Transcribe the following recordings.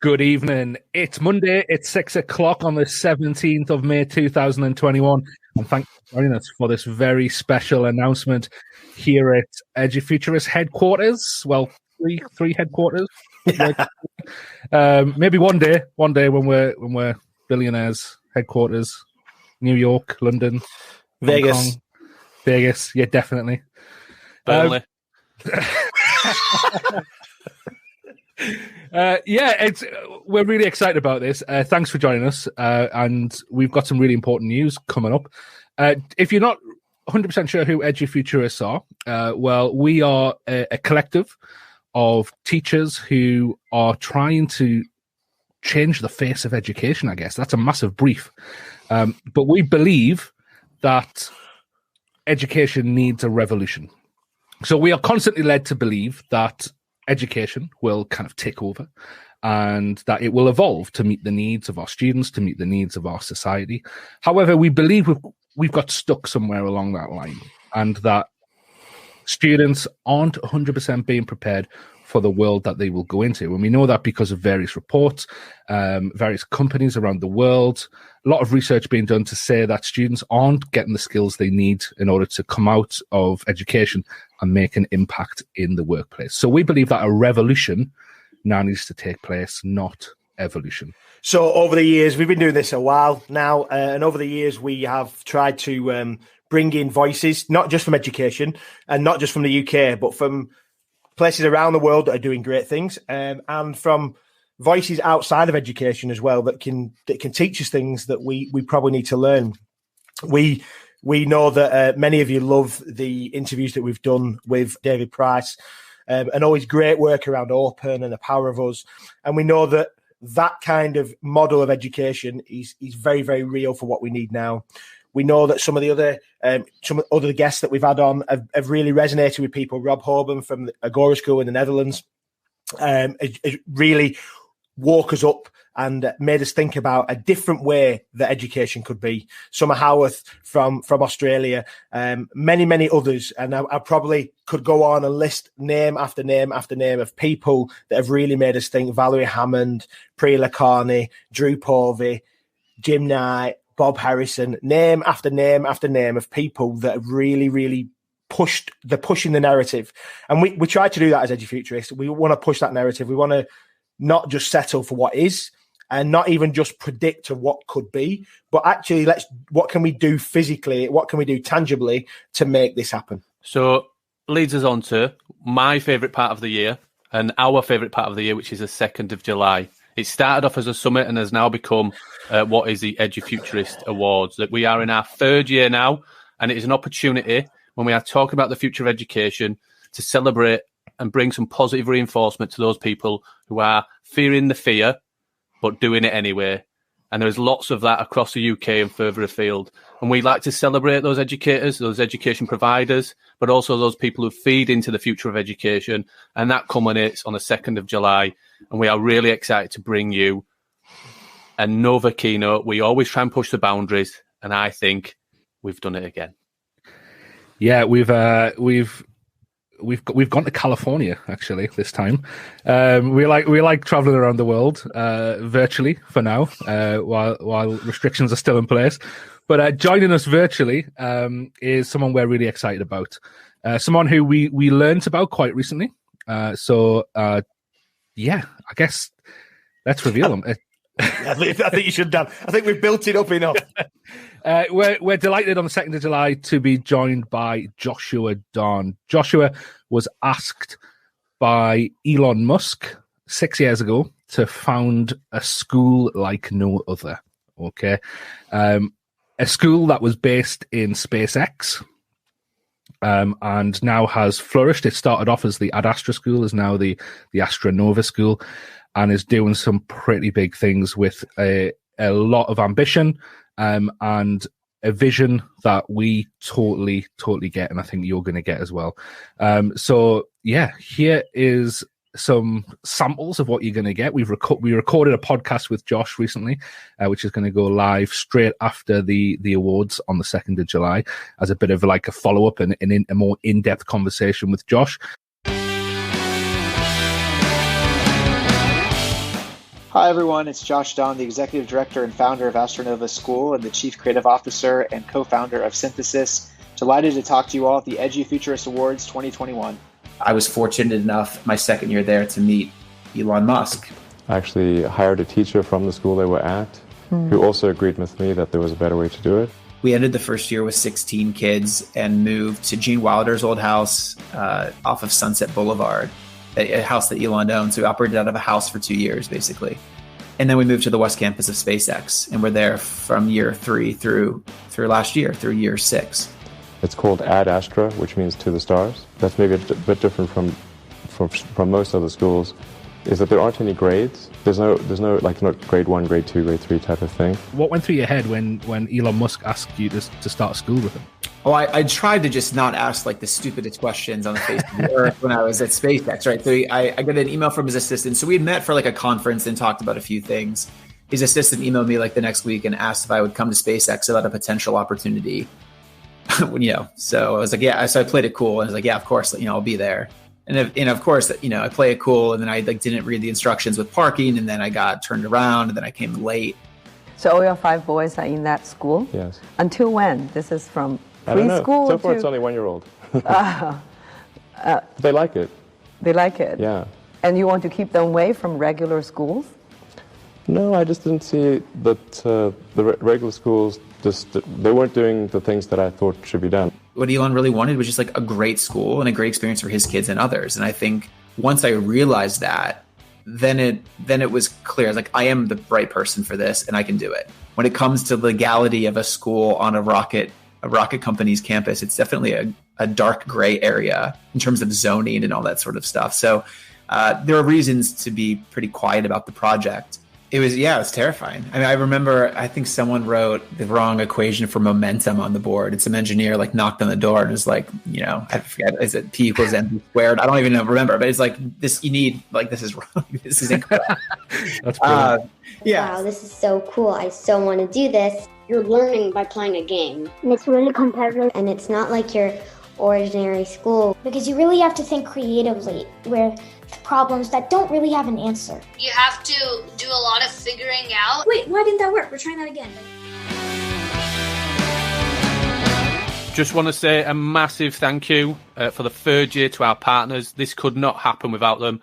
Good evening. It's Monday. It's 6 o'clock on the 17th of May, 2021. And thanks for joining us for this very special announcement here at EduFuturist headquarters. Well, three headquarters. Maybe one day when we're billionaires, headquarters, New York, London, Vegas. Vegas. Yeah, definitely. Burnley. We're really excited about this. Thanks for joining us, and we've got some really important news coming up. If you're not 100% sure who EduFuturists are, well, we are a collective of teachers who are trying to change the face of education, I guess. That's a massive brief. But we believe that education needs a revolution. So we are constantly led to believe that education will kind of take over and that it will evolve to meet the needs of our students, to meet the needs of our society. However, we believe we've got stuck somewhere along that line, and that students aren't 100% being prepared for the world that they will go into. And we know that because of various reports, various companies around the world, a lot of research being done to say that students aren't getting the skills they need in order to come out of education and make an impact in the workplace. So we believe that a revolution now needs to take place, not evolution. So over the years, we've been doing this a while now, and over the years we have tried to bring in voices, not just from education and not just from the UK, but from places around the world that are doing great things, and from voices outside of education as well that can teach us things that we probably need to learn. We know that many of you love the interviews that we've done with David Price, and all his great work around open and the power of us. And we know that kind of model of education is very, very real for what we need now. We know that some of the other guests that we've had on have really resonated with people. Rob Hoban from the Agora School in the Netherlands has really woke us up and made us think about a different way that education could be. Summer Howarth from Australia, many others. And I probably could go on and list name after name after name of people that have really made us think. Valerie Hammond, Priya Lakhani, Drew Povey, Jim Knight, Bob Harrison, name after name after name of people that have really pushing the narrative. And we try to do that as EduFuturists. We want to push that narrative. We want to not just settle for what is, and not even just predict of what could be, but actually what can we do physically, what can we do tangibly to make this happen? So leads us on to my favourite part of the year and our favourite part of the year, which is the 2nd of July. It started off as a summit and has now become what is the EduFuturist Awards. That we are in our 3rd year now, and it is an opportunity when we are talking about the future of education to celebrate and bring some positive reinforcement to those people who are fearing the fear, but doing it anyway. And there's lots of that across the UK and further afield. And we like to celebrate those educators, those education providers, but also those people who feed into the future of education. And that culminates on the 2nd of July. And we are really excited to bring you another keynote. We always try and push the boundaries, and I think we've done it again. Yeah, we've gone to California actually this time. We like traveling around the world virtually for now, while restrictions are still in place. But joining us virtually is someone we're really excited about. Someone who we learned about quite recently. Yeah, I guess let's reveal them. I think you should have done. I think we've built it up enough. We're delighted on the 2nd of July to be joined by Joshua Dawn. Joshua was asked by Elon Musk 6 years ago to found a school like no other. Okay, a school that was based in SpaceX. And now has flourished. It started off as the Ad Astra School, is now the Astronova School, and is doing some pretty big things with a lot of ambition and a vision that we totally get, and I think you're going to get as well. So yeah, here is some samples of what you're going to get. We recorded a podcast with Josh recently, which is going to go live straight after the awards on the 2nd of July as a bit of like a follow-up and a more in-depth conversation with Josh. Hi, everyone. It's Josh Don, the Executive Director and Founder of Astronova School and the Chief Creative Officer and Co-Founder of Synthesis. Delighted to talk to you all at the EduFuturist Awards 2021. I was fortunate enough my second year there to meet Elon Musk. I actually hired a teacher from the school they were at who also agreed with me that there was a better way to do it. We ended the first year with 16 kids and moved to Gene Wilder's old house off of Sunset Boulevard, a house that Elon owned. So we operated out of a house for 2 years, basically. And then we moved to the West Campus of SpaceX, and we're there from year 3 through last year, through year 6. It's called Ad Astra, which means to the stars. That's maybe a bit different from most other schools, is that there aren't any grades. There's no like not grade 1, grade 2, grade 3 type of thing. What went through your head when Elon Musk asked you to start school with him? Oh, I tried to just not ask like the stupidest questions on the face of the earth when I was at SpaceX, right? So I got an email from his assistant. So we had met for like a conference and talked about a few things. His assistant emailed me like the next week and asked if I would come to SpaceX about a potential opportunity. So I was like, yeah. So I played it cool and I was like, yeah, of course, I'll be there. And of course, I play it cool. And then I didn't read the instructions with parking, and then I got turned around, and then I came late. So all your 5 boys are in that school? Yes. Until when? This is from I don't know. preschool So far, to... it's only 1-year-old. They like it. They like it? Yeah. And you want to keep them away from regular schools? No, I just didn't see that the regular schools, they weren't doing the things that I thought should be done. What Elon really wanted was just like a great school and a great experience for his kids and others. And I think once I realized that, then it was clear. I was like, I am the right person for this, and I can do it. When it comes to legality of a school on a rocket company's campus, it's definitely a dark gray area in terms of zoning and all that sort of stuff. So there are reasons to be pretty quiet about the project. It was terrifying. I mean, I remember, I think someone wrote the wrong equation for momentum on the board, and some engineer knocked on the door and was like, I forget, is it P equals mv squared? I don't even remember, but it's like this, you need, this is wrong. This is incorrect. That's brilliant. Yeah. Wow, this is so cool. I so want to do this. You're learning by playing a game. And it's really competitive. And it's not like your ordinary school. Because you really have to think creatively with problems that don't really have an answer. You have to do a lot of figuring out. Wait, why didn't that work? We're trying that again. Just want to say a massive thank you for the 3rd year to our partners. This could not happen without them.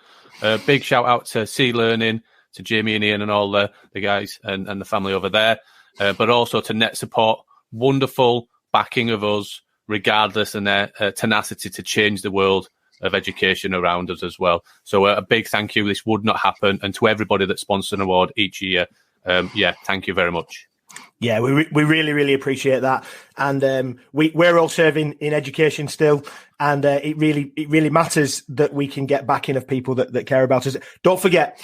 Big shout out to C Learning, to Jamie and Ian and all the guys and the family over there, but also to Net Support. Wonderful backing of us, regardless, and their tenacity to change the world of education around us as well. So a big thank you. This would not happen. And to everybody that sponsors an award each year, thank you very much. Yeah, we really, really appreciate that. And we're all serving in education still. And it really matters that we can get backing of people that care about us. Don't forget,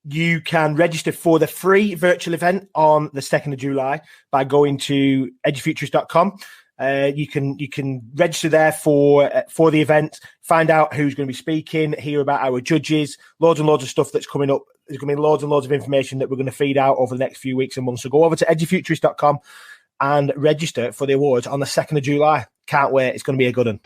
you can register for the free virtual event on the 2nd of July by going to edufuturist.com. You can register there for the event, find out who's going to be speaking, hear about our judges, loads and loads of stuff that's coming up. There's going to be loads and loads of information that we're going to feed out over the next few weeks and months. So go over to edufuturist.com and register for the awards on the 2nd of July. Can't wait. It's going to be a good one.